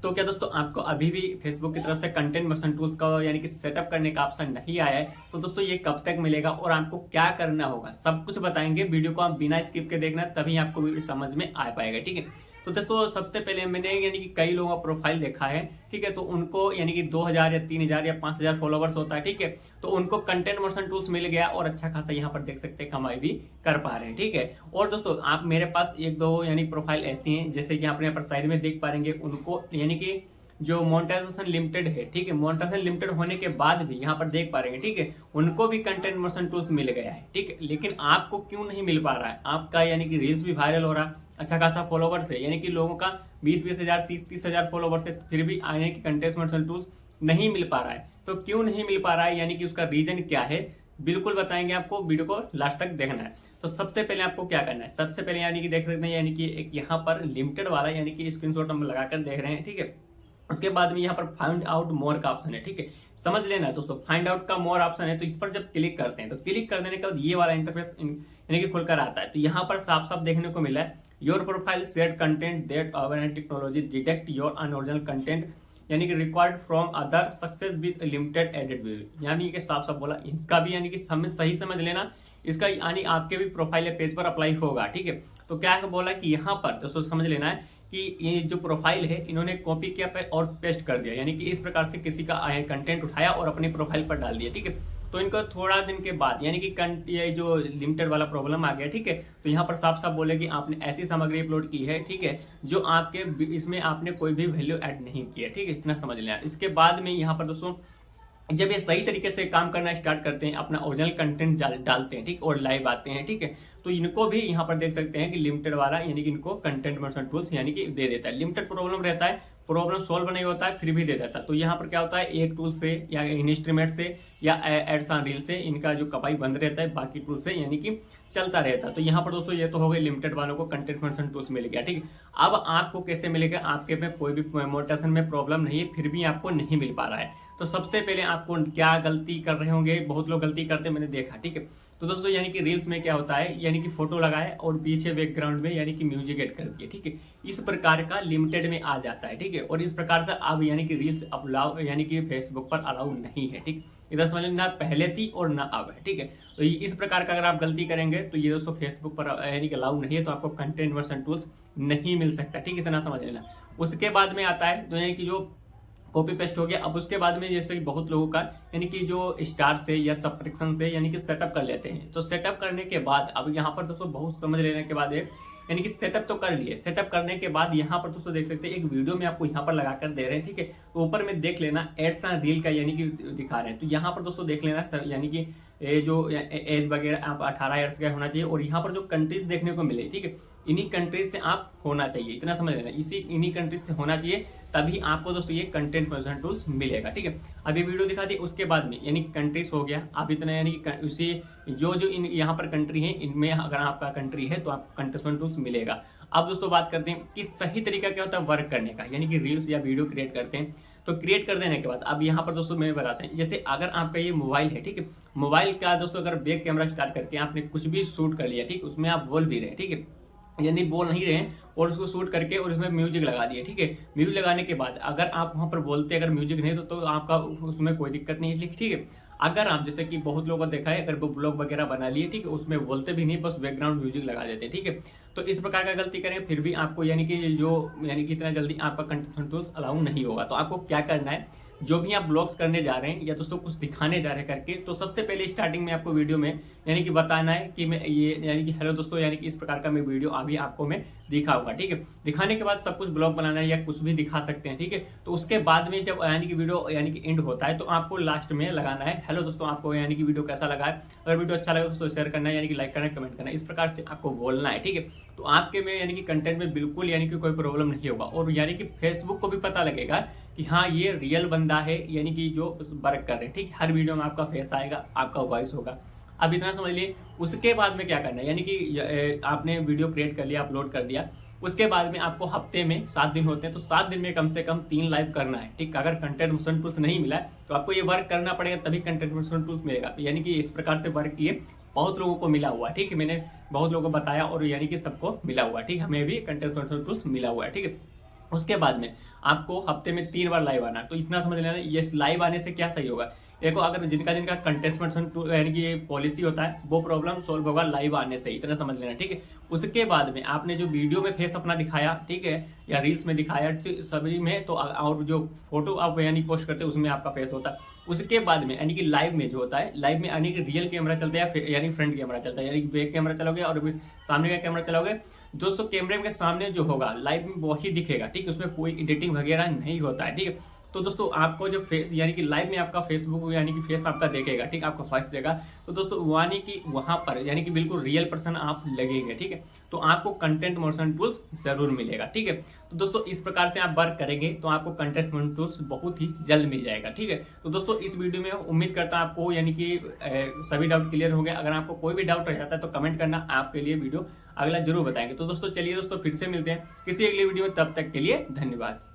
तो क्या दोस्तों आपको अभी भी फेसबुक की तरफ से कंटेंट मोशन टूल्स का यानी कि सेटअप करने का ऑप्शन नहीं आया है, तो दोस्तों ये कब तक मिलेगा और आपको क्या करना होगा सब कुछ बताएंगे। वीडियो को आप बिना स्किप के देखना, तभी आपको वीडियो समझ में आ पाएगा। ठीक है, तो दोस्तों सबसे पहले मैंने यानी कि कई लोगों का प्रोफाइल देखा है। ठीक है, तो उनको यानी कि 2000 या 3000 या 5000 फॉलोवर्स होता है। ठीक है, तो उनको कंटेंट मोशन टूल्स मिल गया और अच्छा खासा यहाँ पर देख सकते हैं कमाई भी कर पा रहे हैं। ठीक है, और दोस्तों आप मेरे पास एक दो यानी प्रोफाइल ऐसी हैं जैसे कि आप यहाँ पर साइड में देख पा रहे उनको यानी कि जो मोनेटाइजेशन लिमिटेड है। ठीक है, मोनेटाइजेशन लिमिटेड होने के बाद भी यहाँ पर देख पा रहे हैं, ठीक है, उनको भी कंटेंट मोशन टूल्स मिल गया है। ठीक है, लेकिन आपको क्यों नहीं मिल पा रहा है? आपका यानी कि रील्स भी वायरल हो रहा है, अच्छा खासा फॉलोवर्स है, यानी कि लोगों का 20-20 हजार 30-30 हजार फॉलोवर्स है, फिर भी आने की कंटेंट मोशन टूल्स नहीं मिल पा रहा है। तो क्यों नहीं मिल पा रहा है, यानी कि उसका रीजन क्या है, बिल्कुल बताएंगे आपको। वीडियो को लास्ट तक देखना है। तो सबसे पहले आपको क्या करना है, सबसे पहले यानी कि देख सकते हैं यानी कि एक यहाँ पर लिमिटेड वाला यानी कि स्क्रीनशॉट हम लगाकर देख रहे हैं। ठीक है, उसके बाद में यहाँ पर फाइंड आउट मोर का ऑप्शन है। ठीक है, समझ लेना है दोस्तों, फाइंड आउट का मोर ऑप्शन है। तो इस पर जब क्लिक करते हैं तो क्लिक कर देने के बाद ये वाला इंटरफेस यानी कि खुलकर आता है। तो यहाँ पर साफ साफ देखने को मिला है, your profile share content that our technology detect your unoriginal content यानी कि required from other success with limited added view. यानी कि साफ साफ बोला, इसका भी यानी कि सही समझ लेना, इसका यानी आपके भी प्रोफाइल या पेज पर अप्लाई होगा। ठीक है, तो क्या है बोला कि यहाँ पर दोस्तों समझ लेना है कि ये जो प्रोफाइल है इन्होंने कॉपी किया पे और पेस्ट कर दिया, यानी कि इस प्रकार से किसी का कंटेंट उठाया और अपने प्रोफाइल पर डाल दिया। ठीक है, तो इनको थोड़ा दिन के बाद यानी कि ये जो लिमिटेड वाला प्रॉब्लम आ गया। ठीक है, तो यहाँ पर साफ साफ बोले कि आपने ऐसी सामग्री अपलोड की है, ठीक है, जो आपके इसमें आपने कोई भी वैल्यू ऐड नहीं किया। ठीक है, इतना समझ लेना। इसके बाद में यहाँ पर दोस्तों जब ये सही तरीके से काम करना स्टार्ट करते हैं, अपना ओरिजिनल कंटेंट डालते हैं, ठीक, और लाइव आते हैं, ठीक है, तो इनको भी यहाँ पर देख सकते हैं कि लिमिटेड वाला यानी कि इनको कंटेंट मोशन टूल्स यानी कि दे देता है। लिमिटेड प्रॉब्लम रहता है, प्रॉब्लम सॉल्व नहीं होता है, फिर भी दे देता है। तो यहाँ पर क्या होता है, एक टूल से या इंस्ट्रूमेंट से या एड्स ऑन रील से इनका जो कमाई बंद रहता है, बाकी टूल से यानी कि चलता रहता है। तो यहाँ पर दोस्तों ये तो हो गई लिमिटेड वालों को कंटेंट मोशन टूल्स मिल गया। ठीक, अब आपको कैसे मिलेगा, आपके में कोई भी मोनेटाइजेशन में प्रॉब्लम नहीं है, फिर भी आपको नहीं मिल पा रहा है। तो सबसे पहले आपको क्या गलती कर रहे होंगे, बहुत लोग गलती करते मैंने देखा। ठीक है, तो दोस्तों यानी कि रील्स में क्या होता है, यानी कि फोटो लगाए और पीछे बैकग्राउंड में यानी कि म्यूजिक ऐड कर दिए। ठीक है, इस प्रकार का लिमिटेड में आ जाता है। ठीक है, और इस प्रकार से अब यानी कि रील्स अलाउ यानी कि फेसबुक पर अलाउ नहीं है। ठीक, इधर समझ लेना, पहले थी और ना अब है। ठीक है, तो इस प्रकार का अगर आप गलती करेंगे तो ये दोस्तों फेसबुक पर यानी कि अलाउ नहीं है, तो आपको कंटेंट मोशन टूल्स नहीं मिल सकता। ठीक, इतना समझ लेना। उसके बाद में आता है तो यानी कि जो कॉपी पेस्ट हो गया। अब उसके बाद में जैसे कि बहुत लोगों का यानी कि जो स्टार से या सब्सक्रिप्शन से यानी कि सेटअप कर लेते हैं। तो सेटअप करने के बाद अब यहाँ पर दोस्तों बहुत समझ लेने के बाद यानी कि सेटअप तो कर लिए, सेटअप करने के बाद यहाँ पर दोस्तों देख सकते हैं एक वीडियो में आपको यहाँ पर लगाकर दे रहे हैं। ठीक है, तो ऊपर में देख लेना एड्स ऑन रील का यानी कि दिखा रहे हैं। तो यहाँ पर दोस्तों देख लेना यानी कि जो एज वगैरह आप 18 ईयर्स का होना चाहिए, और यहाँ पर जो कंट्रीज देखने को मिले, ठीक है, इन्हीं कंट्रीज से आप होना चाहिए, इतना समझ लेना, इन्हीं कंट्रीज से होना चाहिए, तभी आपको दोस्तों ये कंटेंट मोशन टूल्स मिलेगा। ठीक है, अभी वीडियो दिखा दी, उसके बाद में यानी कंट्रीज हो गया। अब इतना यानी कि उसी जो इन यहाँ पर कंट्री है, इनमें अगर आपका कंट्री है तो आपको कंटेंट मोशन टूल्स मिलेगा। अब दोस्तों बात करते हैं कि सही तरीका क्या होता है वर्क करने का, यानी कि रील्स या वीडियो क्रिएट करते हैं। तो क्रिएट कर देने के बाद अब यहाँ पर दोस्तों मैं बताते हैं, जैसे अगर आपका ये मोबाइल है, ठीक है, मोबाइल का दोस्तों अगर बैक कैमरा स्टार्ट करके आपने कुछ भी शूट कर लिया, ठीक, उसमें आप बोल भी रहे, ठीक है, यानी बोल नहीं रहे हैं, और उसको शूट करके और उसमें म्यूजिक लगा दिए। ठीक है, म्यूजिक लगाने के बाद अगर आप वहां पर बोलते अगर म्यूजिक नहीं तो आपका उसमें कोई दिक्कत नहीं है। ठीक है, अगर आप जैसे कि बहुत लोगों को देखा है, अगर वो ब्लॉग वगैरह बना लिए, ठीक है, उसमें बोलते भी नहीं, बस बैकग्राउंड म्यूजिक लगा देते हैं। ठीक है, तो इस प्रकार का गलती करें फिर भी आपको यानी कि यानी कि इतना जल्दी आपका कंटेंट टूल्स अलाउ नहीं होगा। तो आपको क्या करना है, जो भी आप ब्लॉग्स करने जा रहे हैं या दोस्तों कुछ दिखाने जा रहे हैं करके, तो सबसे पहले स्टार्टिंग में आपको वीडियो में यानी कि बताना है कि मैं ये यानी कि हेलो दोस्तों, यानी कि इस प्रकार का मैं वीडियो अभी आपको मैं दिखाऊंगा। ठीक है, दिखाने के बाद सब कुछ ब्लॉग बनाना है या कुछ भी दिखा सकते हैं। ठीक है, तो उसके बाद में जब यानी कि वीडियो यानी कि एंड होता है तो आपको लास्ट में लगाना है हेलो दोस्तों, आपको यानी कि वीडियो कैसा लगा है, अगर वीडियो अच्छा लगा तो शेयर करना है, यानी कि लाइक करना है, कमेंट करना है, इस प्रकार से आपको बोलना है। ठीक है, तो आपके में यानी कि कंटेंट में बिल्कुल यानी कि कोई प्रॉब्लम नहीं होगा, और यानी कि फेसबुक को भी पता लगेगा कि हाँ ये रियल बंदा है, यानी कि जो वर्क कर रहे हैं। ठीक, हर वीडियो में आपका फेस आएगा, आपका वॉइस होगा। अब इतना समझ लिए। उसके बाद में क्या करना है, यानी कि आपने वीडियो क्रिएट कर लिया, अपलोड कर दिया, उसके बाद में आपको हफ्ते में 7 दिन होते हैं, तो 7 दिन में कम से कम 3 लाइव करना है। ठीक, अगर कंटेंट मोशन टूल्स नहीं मिला तो आपको ये वर्क करना पड़ेगा, तभी कंटेंट मोशन टूल्स मिलेगा। यानी कि इस प्रकार से वर्क किए, बहुत लोगों को मिला हुआ है। ठीक है, मैंने बहुत लोगों को बताया और यानी कि सबको मिला हुआ है। ठीक, हमें भी कंटेंट मोशन टूल्स मिला हुआ है। ठीक है, उसके बाद में आपको हफ्ते में 3 बार लाइव आना। तो इतना समझ लेना, ये लाइव आने से क्या सही होगा, देखो अगर जिनका जिनका कंटेस्टमेंट यानी कि पॉलिसी होता है वो प्रॉब्लम सोल्व होगा लाइव आने से, इतना समझ लेना, ठीक है। उसके बाद में आपने जो वीडियो में फेस अपना दिखाया, ठीक है, या रील्स में दिखाया, सभी में तो, और जो फोटो आप यानी पोस्ट करते हैं उसमें आपका फेस होता है। उसके बाद में यानी कि लाइव में जो होता है, लाइव में यानी कि रियल कैमरा चलता है यानी फ्रंट कैमरा चलता है, यानी बैक कैमरा चलोगे और सामने का कैमरा चलाओगे। दोस्तों कैमरे के सामने जो होगा लाइव में वही दिखेगा, ठीक है, उसमें कोई एडिटिंग वगैरह नहीं होता है, ठीक है। तो दोस्तों आपको जो फेस यानी कि लाइव में आपका फेसबुक यानी कि फेस आपका देखेगा, ठीक, आपका फेस देगा, तो दोस्तों यानी कि वहां पर यानी कि बिल्कुल रियल पर्सन आप लगेंगे, ठीक है। तो आपको कंटेंट मोशन टूल्स जरूर मिलेगा, ठीक है। तो दोस्तों इस प्रकार से आप वर्क करेंगे तो आपको कंटेंट मोशन टूल्स बहुत ही जल्द मिल जाएगा, ठीक है। तो दोस्तों इस वीडियो में उम्मीद करता हूं आपको यानी कि सभी डाउट क्लियर हो गए। अगर आपको कोई भी डाउट रह जाता है तो कमेंट करना, आपके लिए वीडियो अगला जरूर बताएंगे। तो दोस्तों चलिए दोस्तों फिर से मिलते हैं किसी अगली वीडियो में, तब तक के लिए धन्यवाद।